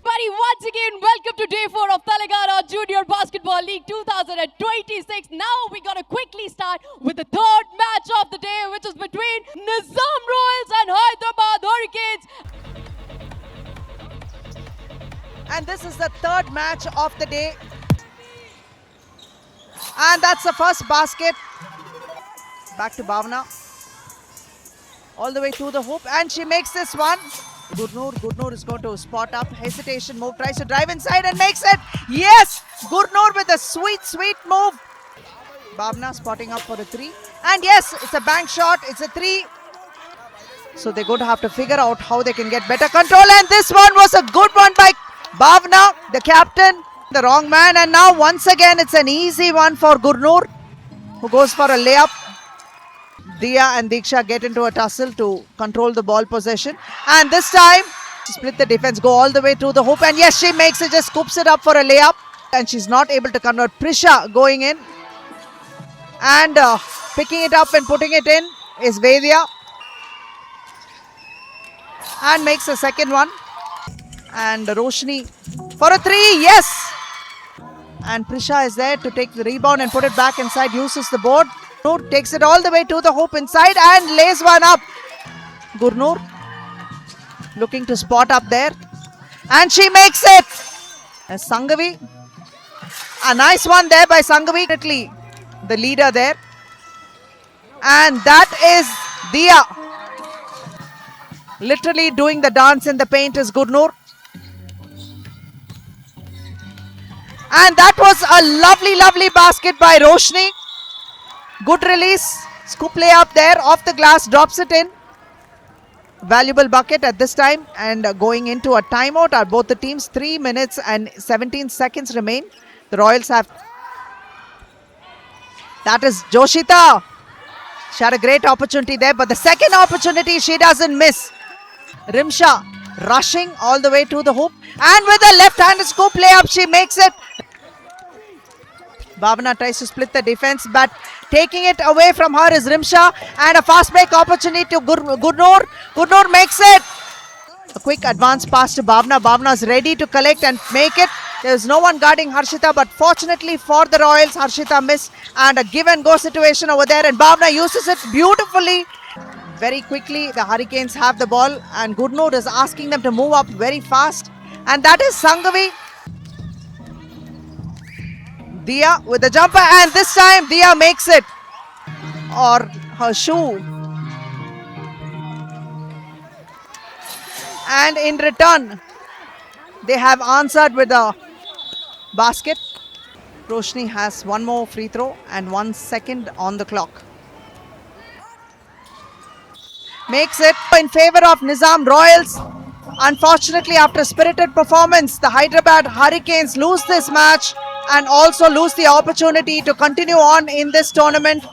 Buddy, once again, welcome to day 4 of Telangana Junior Basketball League 2026. Now we're going to quickly start with the third match of the day, which is between Nizam Royals and Hyderabad Hurricanes. And this is the third match of the day. And that's the first basket. Back to Bhavna. All the way to the hoop. And she makes this one. Gurnur is going to spot up. Hesitation move. Tries to drive inside and makes it. Yes! Gurnur with a sweet move. Bhavna spotting up for a 3. And yes, it's a bank shot. It's a 3. So they're going to have to figure out how they can get better control. And this one was a good one by Bhavna, the captain. The wrong man. And now once again, it's an easy one for Gurnur, who goes for a layup. Diya and Diksha get into a tussle to control the ball possession. And this time, split the defense, go all the way to the hoop. And yes, she makes it, just scoops it up for a layup. And she's not able to convert. Prisha going in. And picking it up and putting it in is Vedya. And makes a second one. And Roshni for a 3, yes! And Prisha is there to take the rebound and put it back inside, uses the board. Gurnur takes it all the way to the hoop inside and lays one up. Gurnur looking to spot up there. And she makes it. As Sanghavi. A nice one there by Sanghavi. The leader there. And that is Diya. Literally doing the dance in the paint is Gurnur. And that was a lovely basket by Roshni. Good release. Scoop layup there off the glass. Drops it in. Valuable bucket at this time. And going into a timeout are both the teams. 3 minutes and 17 seconds remain. The Royals have... That is Joshita. She had a great opportunity there. But the second opportunity she doesn't miss. Rimsha rushing all the way to the hoop. And with a left-handed scoop layup, she makes it. Bhavna tries to split the defense, but taking it away from her is Rimsha. And a fast break opportunity to Gurnur. Gurnur makes it. A quick advance pass to Bhavna. Bhavna is ready to collect and make it. There is no one guarding Harshita, but fortunately for the Royals, Harshita missed. And a give and go situation over there. And Bhavna uses it beautifully. Very quickly, the Hurricanes have the ball. And Gurnur is asking them to move up very fast. And that is Sanghavi. Diya with the jumper, and this time Diya makes it, or her shoe. And in return, they have answered with a basket. Roshni has one more free throw and 1 second on the clock. Makes it in favor of Nizam Royals. Unfortunately, after a spirited performance, the Hyderabad Hurricanes lose this match and also lose the opportunity to continue on in this tournament.